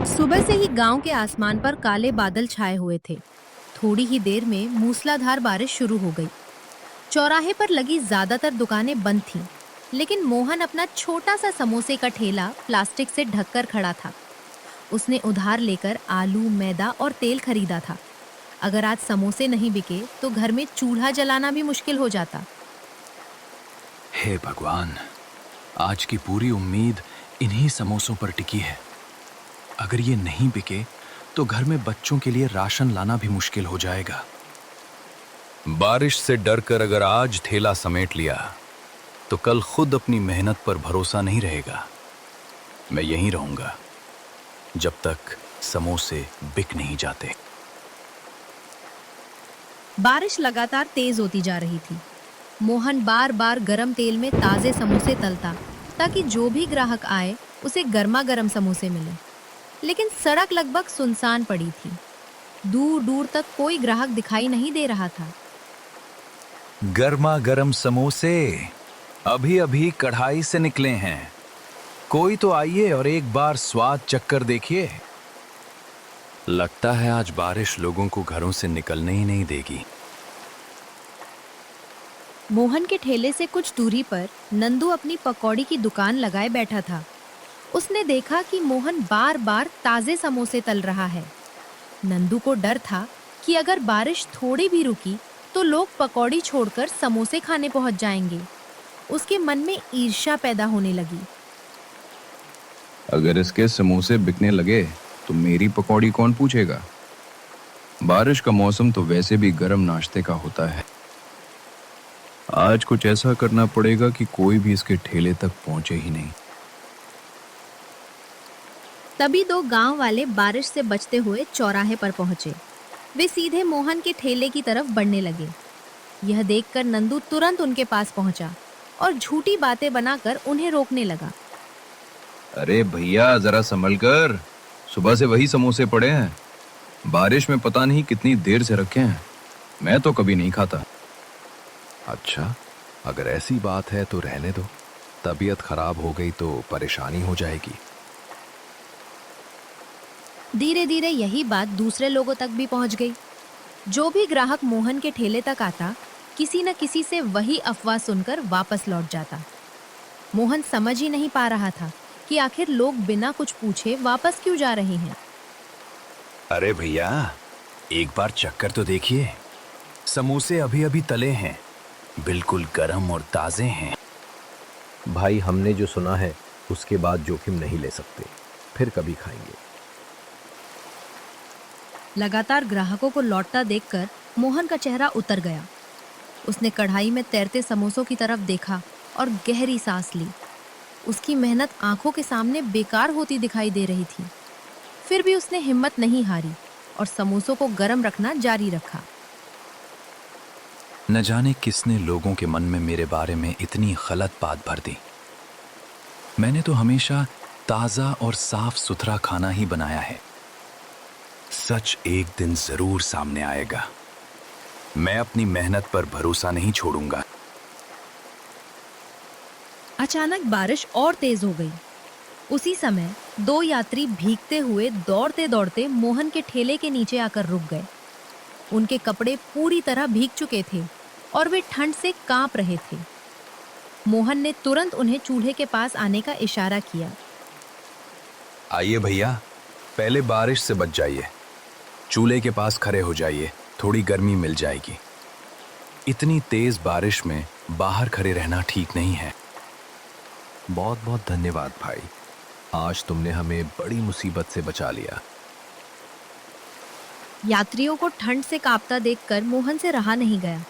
सुबह से ही गांव के आसमान पर काले बादल छाए हुए थे। थोड़ी ही देर में मूसलाधार बारिश शुरू हो गई। चौराहे पर लगी ज्यादातर दुकानें बंद थीं, लेकिन मोहन अपना छोटा सा समोसे का ठेला प्लास्टिक से ढककर खड़ा था। उसने उधार लेकर आलू, मैदा और तेल खरीदा था। अगर आज समोसे नहीं बिके तो घर में चूल्हा जलाना भी मुश्किल हो जाता। हे भगवान, आज की पूरी उम्मीद इन्हीं समोसों पर टिकी है। अगर ये नहीं बिके तो घर में बच्चों के लिए राशन लाना भी मुश्किल हो जाएगा। बारिश से डरकर अगर आज ठेला समेट लिया तो कल खुद अपनी मेहनत पर भरोसा नहीं रहेगा। मैं यहीं रहूंगा जब तक समोसे बिक नहीं जाते। बारिश लगातार तेज होती जा रही थी। मोहन बार बार गरम तेल में ताजे समोसे तलता ताकि जो भी ग्राहक आए उसे गर्मा गर्म समोसे मिले। लेकिन सड़क लगभग सुनसान पड़ी थी। दूर दूर तक कोई ग्राहक दिखाई नहीं दे रहा था। गर्मा गर्म समोसे अभी अभी कढ़ाई से निकले हैं। कोई तो आइए और एक बार स्वाद चक्कर देखिए। लगता है आज बारिश लोगों को घरों से निकलने ही नहीं देगी। मोहन के ठेले से कुछ दूरी पर नंदू अपनी पकौड़ी की दुकान लगाए बैठा था। उसने देखा कि मोहन बार बार ताजे समोसे तल रहा है। नंदू को डर था कि अगर बारिश थोड़ी भी रुकी तो लोग पकौड़ी छोड़कर समोसे खाने पहुंच जाएंगे। उसके मन में ईर्ष्या पैदा होने लगी। अगर इसके समोसे बिकने लगे तो मेरी पकौड़ी कौन पूछेगा। बारिश का मौसम तो वैसे भी गर्म नाश्ते का होता है। आज कुछ ऐसा करना पड़ेगा कि कोई भी इसके ठेले तक पहुंचे ही नहीं। तभी दो गांव वाले बारिश से बचते हुए चौराहे पर पहुंचे। वे सीधे मोहन के ठेले की तरफ बढ़ने लगे। यह देखकर नंदू तुरंत उनके पास पहुंचा और झूठी बातें बनाकर उन्हें रोकने लगा। अरे भैया, जरा संभल कर। सुबह से वही समोसे पड़े हैं। बारिश में पता नहीं कितनी देर से रखे हैं। मैं तो कभी नहीं खाता। अच्छा, अगर ऐसी बात है तो रहने दो। तबीयत खराब हो गई तो परेशानी हो जाएगी। धीरे धीरे यही बात दूसरे लोगों तक भी पहुंच गई। जो भी ग्राहक मोहन के ठेले तक आता, किसी न किसी से वही अफवाह सुनकर वापस लौट जाता। मोहन समझ ही नहीं पा रहा था कि आखिर लोग बिना कुछ पूछे वापस क्यों जा रहे हैं। अरे भैया, एक बार चक्कर तो देखिए। समोसे अभी अभी तले हैं, बिल्कुल गरम और ताजे हैं। भाई, हमने जो सुना है उसके बाद जोखिम नहीं ले सकते। फिर कभी खाएंगे। लगातार ग्राहकों को लौटता देखकर मोहन का चेहरा उतर गया। उसने कढ़ाई में तैरते समोसों की तरफ देखा और गहरी सांस ली। उसकी मेहनत आंखों के सामने बेकार होती दिखाई दे रही थी। फिर भी उसने हिम्मत नहीं हारी और समोसों को गर्म रखना जारी रखा। न जाने किसने लोगों के मन में मेरे बारे में इतनी गलत बात भर दी। मैंने तो हमेशा ताजा और साफ सुथरा खाना ही बनाया है। सच एक दिन जरूर सामने आएगा। मैं अपनी मेहनत पर भरोसा नहीं छोड़ूंगा। अचानक बारिश और तेज हो गई। उसी समय दो यात्री भीगते हुए दौड़ते दौड़ते मोहन के ठेले के नीचे आकर रुक गए। उनके कपड़े पूरी तरह भीग चुके थे और वे ठंड से कांप रहे थे। मोहन ने तुरंत उन्हें चूल्हे के पास आने का इशारा किया। आइए भैया, पहले बारिश से बच जाइए। चूल्हे के पास खड़े हो जाइए, थोड़ी गर्मी मिल जाएगी। इतनी तेज बारिश में बाहर खड़े रहना ठीक नहीं है। बहुत बहुत धन्यवाद भाई। आज तुमने हमें बड़ी मुसीबत से बचा लिया। यात्रियों को ठंड से कांपता देखकर मोहन से रहा नहीं गया।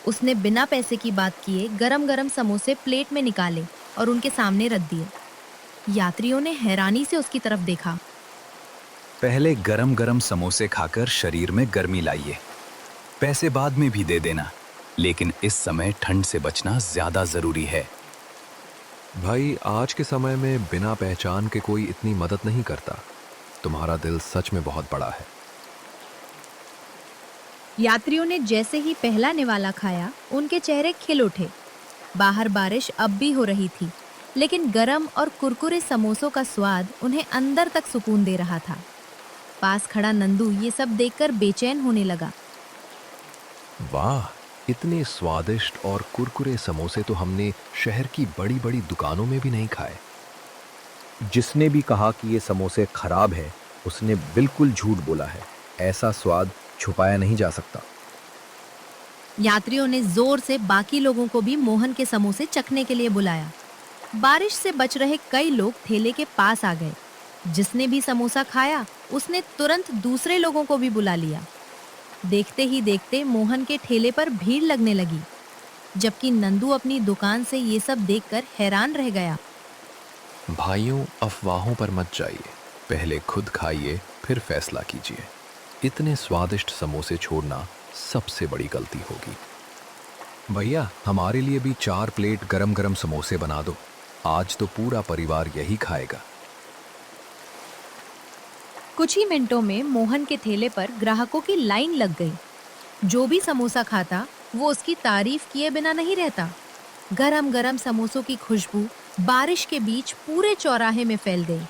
उसने बिना पैसे की बात किए गरम गरम समोसे प्लेट में निकाले और उनके सामने रख दिए। यात्रियों ने हैरानी से उसकी तरफ देखा। पहले गरम गरम समोसे खाकर शरीर में गर्मी लाइए। पैसे बाद में भी दे देना, लेकिन इस समय ठंड से बचना ज्यादा जरूरी है। भाई, आज के समय में बिना पहचान के कोई इतनी मदद नहीं करता। तुम्हारा दिल सच में बहुत बड़ा है। यात्रियों ने जैसे ही पहला निवाला खाया, उनके चेहरे खिल उठे। बाहर बारिश अब भी हो रही थी, लेकिन गरम और कुरकुरे समोसों का स्वाद उन्हें अंदर तक सुकून दे रहा था। पास खड़ा नंदू ये सब देखकर बेचैन होने लगा। वाह, इतने स्वादिष्ट और कुरकुरे समोसे तो हमने शहर की बड़ी बड़ी दुकानों में भी नहीं खाए। जिसने भी कहा कि ये समोसे खराब है, उसने बिल्कुल झूठ बोला है। ऐसा स्वाद छुपाया नहीं जा सकता। यात्रियों ने जोर से बाकी लोगों को भी मोहन के समोसे चखने के लिए बुलाया। बारिश से बच रहे कई लोग ठेले के पास आ गए। जिसने भी समोसा खाया उसने तुरंत दूसरे लोगों को भी बुला लिया। देखते ही देखते मोहन के ठेले पर भीड़ लगने लगी, जबकि नंदू अपनी दुकान से ये सब देखकर हैरान रह गया। भाइयों, अफवाहों पर मत जाइए, पहले खुद खाइए फिर फैसला कीजिए। इतने स्वादिष्ट समोसे छोड़ना सबसे बड़ी गलती होगी। भैया, हमारे लिए भी 4 प्लेट गरम गरम समोसे बना दो। आज तो पूरा परिवार यही खाएगा। कुछ ही मिनटों में मोहन के ठेले पर ग्राहकों की लाइन लग गई। जो भी समोसा खाता वो उसकी तारीफ किए बिना नहीं रहता। गरम गरम समोसों की खुशबू बारिश के बीच पूरे चौराहे में फैल गई।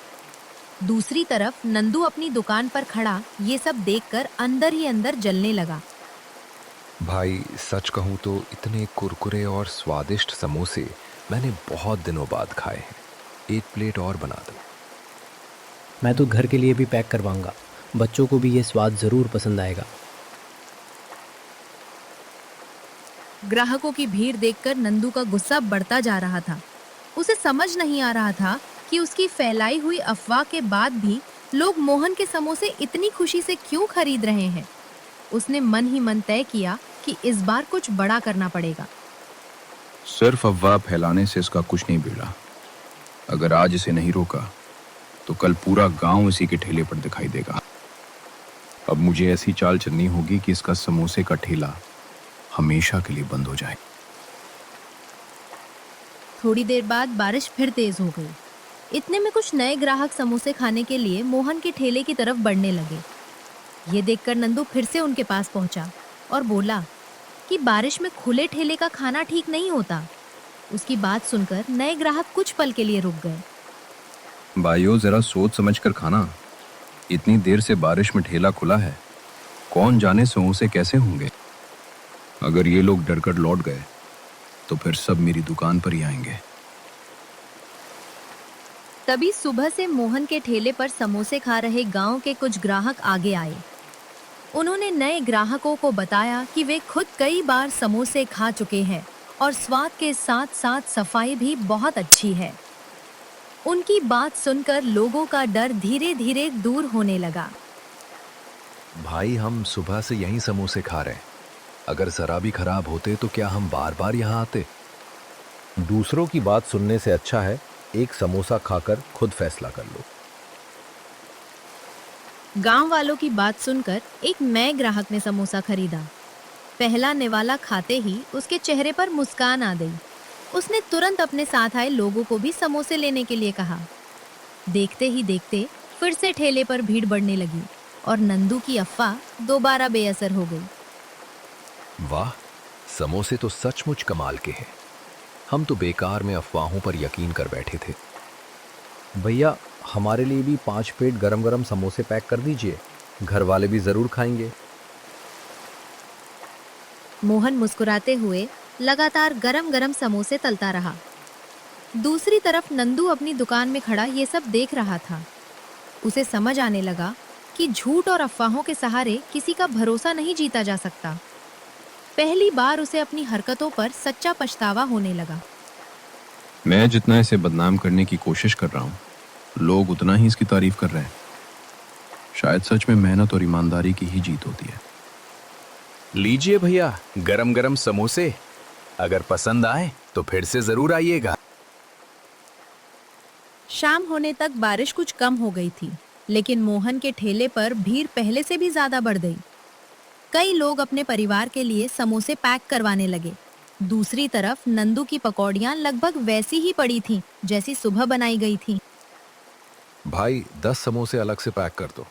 दूसरी तरफ नंदू अपनी दुकान पर खड़ा ये सब देखकर अंदर ही अंदर जलने लगा। भाई, सच कहूँ तो इतने कुरकुरे और स्वादिष्ट समोसे मैंने बहुत दिनों बाद खाए हैं। 1 प्लेट और बना दो। मैं तो घर के लिए भी पैक करवाऊंगा। बच्चों को भी ये स्वाद ज़रूर पसंद आएगा। ग्राहकों की भीड़ देखकर नंदू का गुस्सा बढ़ता जा रहा था। उसे समझ नहीं आ रहा था कि उसकी फैलाई हुई अफवाह के बाद भी लोग मोहन के समोसे इतनी खुशी से क्यों खरीद रहे हैं। उसने मन ही मन तय किया कि इस बार कुछ बड़ा करना पड़ेगा। सिर्फ अफवाह फैलाने से इसका कुछ नहीं बिगड़ा। अगर आज इसे नहीं रोका तो कल पूरा गांव इसी के ठेले पर दिखाई देगा। अब मुझे ऐसी चाल चलनी होगी कि इसका समोसे का ठेला हमेशा के लिए बंद हो जाए। थोड़ी देर बाद बारिश फिर तेज हो गई। इतने में कुछ नए ग्राहक समोसे खाने के लिए मोहन के ठेले की तरफ बढ़ने लगे। ये देखकर नंदू फिर से उनके पास पहुंचा और बोला कि बारिश में खुले ठेले का खाना ठीक नहीं होता। उसकी बात सुनकर नए ग्राहक कुछ पल के लिए रुक गए। भाइयों, जरा सोच समझ कर खाना। इतनी देर से बारिश में ठेला खुला है, कौन जाने समोसे कैसे होंगे। अगर ये लोग डर कर लौट गए तो फिर सब मेरी दुकान पर ही आएंगे। तभी सुबह से मोहन के ठेले पर समोसे खा रहे गांव के कुछ ग्राहक आगे आए। उन्होंने नए ग्राहकों को बताया कि वे खुद कई बार समोसे खा चुके हैं और स्वाद के साथ साथ सफाई भी बहुत अच्छी है। उनकी बात सुनकर लोगों का डर धीरे धीरे दूर होने लगा। भाई, हम सुबह से यहीं समोसे खा रहे हैं। अगर जरा भी खराब होते तो क्या हम बार बार यहाँ आते? दूसरों की बात सुनने से अच्छा है एक समोसा खाकर खुद फैसला कर लो। गांव वालों की बात सुनकर एक नए ग्राहक ने समोसा खरीदा। पहला निवाला खाते ही उसके चेहरे पर मुस्कान आ गई। उसने तुरंत अपने साथ आए लोगों को भी समोसे लेने के लिए कहा। देखते ही देखते फिर से ठेले पर भीड़ बढ़ने लगी और नंदू की अफवाह दोबारा बेअसर हो गई। वाह, समोसे तो सचमुच कमाल के हैं। हम तो बेकार में अफवाहों पर यकीन कर बैठे थे। भैया, हमारे लिए भी 5 प्लेट गरम गरम समोसे पैक कर दीजिए। घर वाले भी ज़रूर खाएंगे। मोहन मुस्कुराते हुए लगातार गरम गरम समोसे तलता रहा। दूसरी तरफ नंदू अपनी दुकान में खड़ा ये सब देख रहा था। उसे समझ आने लगा कि झूठ और अफवाहों के सहारे किसी का भरोसा नहीं जीता जा सकता। पहली बार उसे अपनी हरकतों पर सच्चा पछतावा होने लगा। मैं जितना इसे बदनाम करने की कोशिश कर रहा हूँ, लोग उतना ही इसकी तारीफ कर रहे हैं। शायद सच में मेहनत और ईमानदारी की ही जीत होती है। लीजिए भैया, गरम गरम समोसे। अगर पसंद आए तो फिर से जरूर आइएगा। शाम होने तक बारिश कुछ कम हो गई थी, लेकिन मोहन के ठेले पर भीड़ पहले से भी ज्यादा बढ़ गई। कई लोग अपने परिवार के लिए समोसे पैक करवाने लगे। दूसरी तरफ नंदू की पकौड़ियां लगभग वैसी ही पड़ी थीं जैसी सुबह बनाई गई थीं। भाई, 10 समोसे अलग से पैक कर दो।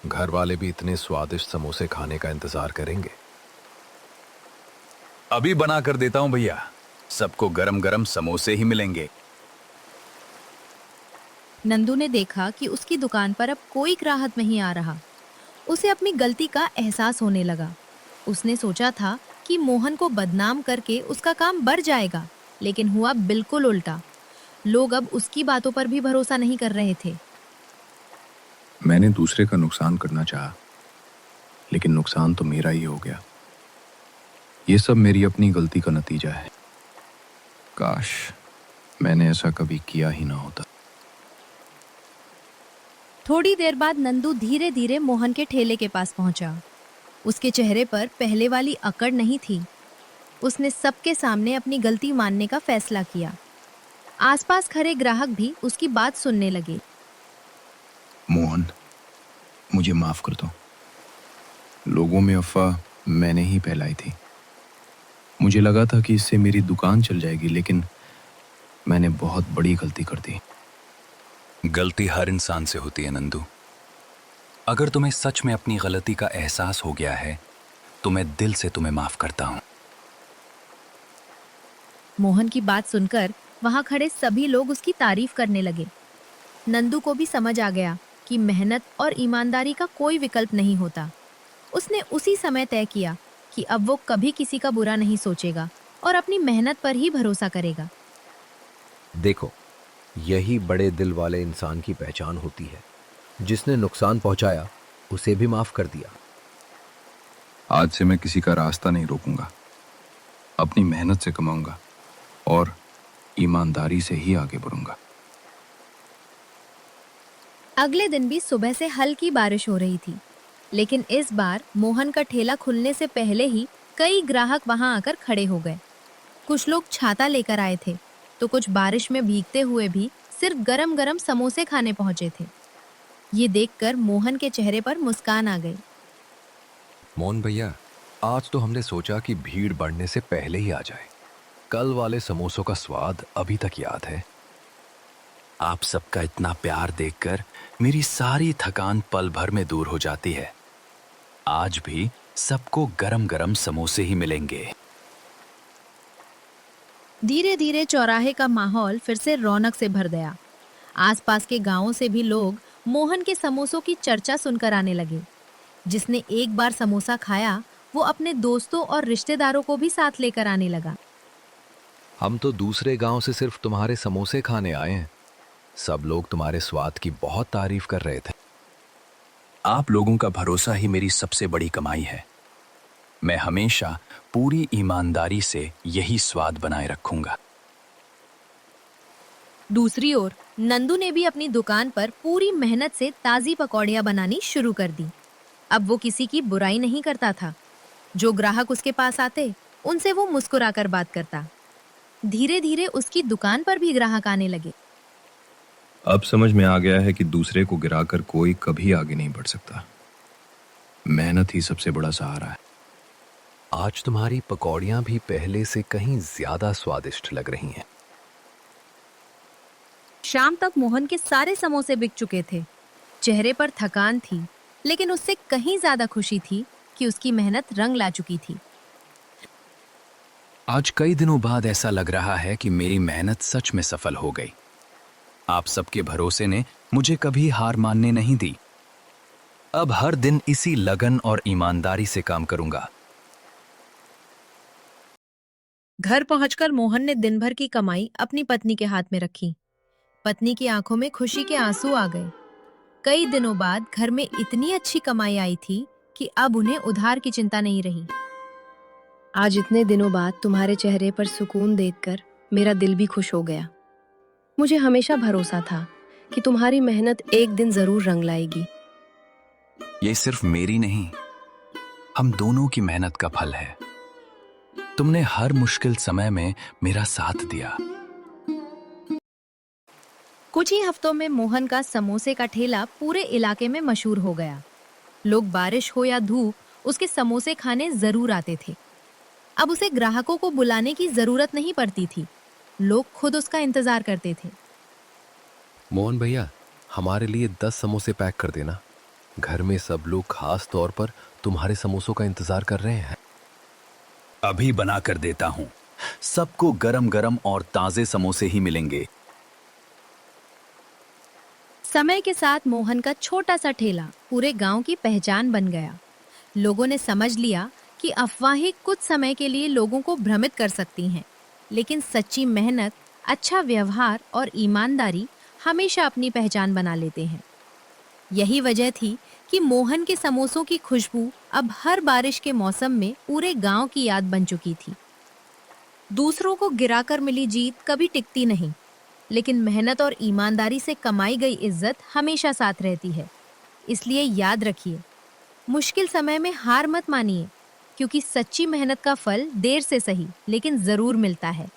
घर वाले भी इतने स्वादिष्ट समोसे खाने का इंतजार करेंगे। अभी बना कर देता हूं भैया। सबको गरम गरम समोसे ही मिलेंगे। नंदू ने देखा कि उसकी दुकान पर अब कोई ग्राहक नहीं आ रहा। उसे अपनी गलती का एहसास होने लगा। उसने सोचा था कि मोहन को बदनाम करके उसका काम बढ़ जाएगा, लेकिन हुआ बिल्कुल उल्टा। लोग अब उसकी बातों पर भी भरोसा नहीं कर रहे थे। मैंने दूसरे का नुकसान करना चाहा, लेकिन नुकसान तो मेरा ही हो गया। ये सब मेरी अपनी गलती का नतीजा है। काश मैंने ऐसा कभी किया ही ना होता। थोड़ी देर बाद नंदू धीरे धीरे मोहन के ठेले के पास पहुंचा। उसके चेहरे पर पहले वाली अकड़ नहीं थी। उसने सबके सामने अपनी गलती मानने का फैसला किया। आसपास खड़े ग्राहक भी उसकी बात सुनने लगे। मोहन, मुझे माफ कर दो। लोगों में अफवाह मैंने ही फैलाई थी। मुझे लगा था कि इससे मेरी दुकान चल जाएगी, लेकिन मैंने बहुत बड़ी गलती कर दी। गलती हर इंसान से होती है नंदू। अगर तुम्हें सच में अपनी गलती का एहसास हो गया है तो मैं दिल से तुम्हें माफ करता हूं। मोहन की बात सुनकर वहां खड़े सभी लोग उसकी तारीफ करने लगे। नंदू को भी समझ आ गया कि मेहनत और ईमानदारी का कोई विकल्प नहीं होता। उसने उसी समय तय किया कि अब वो कभी किसी का बुरा नहीं सोचेगा और अपनी मेहनत पर ही भरोसा करेगा। देखो, यही बड़े दिल वाले इंसान की पहचान होती है। जिसने नुकसान पहुंचाया उसे भी माफ कर दिया। आज से मैं किसी का रास्ता नहीं रोकूंगा। अपनी मेहनत से कमाऊंगा और ईमानदारी से ही आगे बढ़ूंगा। अगले दिन भी सुबह से हल्की बारिश हो रही थी, लेकिन इस बार मोहन का ठेला खुलने से पहले ही कई ग्राहक वहां आकर खड़े हो गए। कुछ लोग छाता लेकर आए थे, तो कुछ बारिश में भीगते हुए भी सिर्फ गरम गरम समोसे खाने पहुंचे थे। ये देखकर मोहन के चेहरे पर मुस्कान आ गई। मोहन भैया, आज तो हमने सोचा कि भीड़ बढ़ने से पहले ही आ जाए। कल वाले समोसों का स्वाद अभी तक याद है। आप सबका इतना प्यार देखकर मेरी सारी थकान पल भर में दूर हो जाती है। आज भी सबको गरम गरम समोसे ही मिलेंगे। धीरे धीरे चौराहे का माहौल फिर से रौनक से भर गया। आसपास के गांवों से भी लोग मोहन के समोसों की चर्चा सुनकर आने लगे। जिसने एक बार समोसा खाया वो अपने दोस्तों और रिश्तेदारों को भी साथ लेकर आने लगा। हम तो दूसरे गांव से सिर्फ तुम्हारे समोसे खाने आए हैं। सब लोग तुम्हारे स्वाद की बहुत तारीफ कर रहे थे। आप लोगों का भरोसा ही मेरी सबसे बड़ी कमाई है। मैं हमेशा पूरी ईमानदारी से यही स्वाद बनाए रखूंगा। दूसरी ओर नंदू ने भी अपनी दुकान पर पूरी मेहनत से ताजी पकौड़ियां बनानी शुरू कर दी। अब वो किसी की बुराई नहीं करता था। जो ग्राहक उसके पास आते उनसे वो मुस्कुराकर बात करता। धीरे धीरे उसकी दुकान पर भी ग्राहक आने लगे। अब समझ में आ गया है कि दूसरे को गिराकर कोई कभी आगे नहीं बढ़ सकता। मेहनत ही सबसे बड़ा सहारा है। आज तुम्हारी पकौड़ियां भी पहले से कहीं ज्यादा स्वादिष्ट लग रही हैं। शाम तक मोहन के सारे समोसे बिक चुके थे। चेहरे पर थकान थी, लेकिन उससे कहीं ज्यादा खुशी थी कि उसकी मेहनत रंग ला चुकी थी। आज कई दिनों बाद ऐसा लग रहा है कि मेरी मेहनत सच में सफल हो गई। आप सबके भरोसे ने मुझे कभी हार मानने नहीं दी। अब हर दिन इसी लगन और ईमानदारी से काम करूंगा। घर पहुंचकर मोहन ने दिन भर की कमाई अपनी पत्नी के हाथ में रखी। पत्नी की आंखों में खुशी के आंसू आ गए। कई दिनों बाद घर में इतनी अच्छी कमाई आई थी कि अब उन्हें उधार की चिंता नहीं रही। आज इतने दिनों बाद तुम्हारे चेहरे पर सुकून देखकर मेरा दिल भी खुश हो गया। मुझे हमेशा भरोसा था कि तुम्हारी मेहनत एक दिन जरूर रंग लाएगी। ये सिर्फ मेरी नहीं, हम दोनों की मेहनत का फल है। तुमने हर मुश्किल समय में मेरा साथ दिया। कुछ ही हफ्तों में मोहन का समोसे का ठेला पूरे इलाके में मशहूर हो गया। लोग बारिश हो या धूप उसके समोसे खाने जरूर आते थे। अब उसे ग्राहकों को बुलाने की जरूरत नहीं पड़ती थी। लोग खुद उसका इंतजार करते थे। मोहन भैया, हमारे लिए 10 समोसे पैक कर देना। घर में सब लोग खास तौर पर तुम्हारे समोसों का इंतजार कर रहे हैं। अभी बना कर देता हूं। सबको गरम गरम और ताजे समोसे ही मिलेंगे। समय के साथ मोहन का छोटा सा ठेला पूरे गांव की पहचान बन गया। लोगों ने समझ लिया कि अफवाहें कुछ समय के लिए लोगों को भ्रमित कर सकती हैं, लेकिन सच्ची मेहनत, अच्छा व्यवहार और ईमानदारी हमेशा अपनी पहचान बना लेते हैं। यही वजह थी कि मोहन के समोसों की खुशबू अब हर बारिश के मौसम में पूरे गांव की याद बन चुकी थी। दूसरों को गिराकर मिली जीत कभी टिकती नहीं, लेकिन मेहनत और ईमानदारी से कमाई गई इज्जत हमेशा साथ रहती है। इसलिए याद रखिए, मुश्किल समय में हार मत मानिए, क्योंकि सच्ची मेहनत का फल देर से सही लेकिन जरूर मिलता है।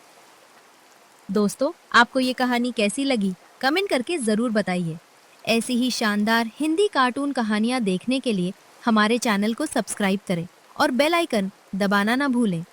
दोस्तों, आपको ये कहानी कैसी लगी कमेंट करके जरूर बताइए। ऐसी ही शानदार हिंदी कार्टून कहानियाँ देखने के लिए हमारे चैनल को सब्सक्राइब करें और बेल आइकन दबाना ना भूलें।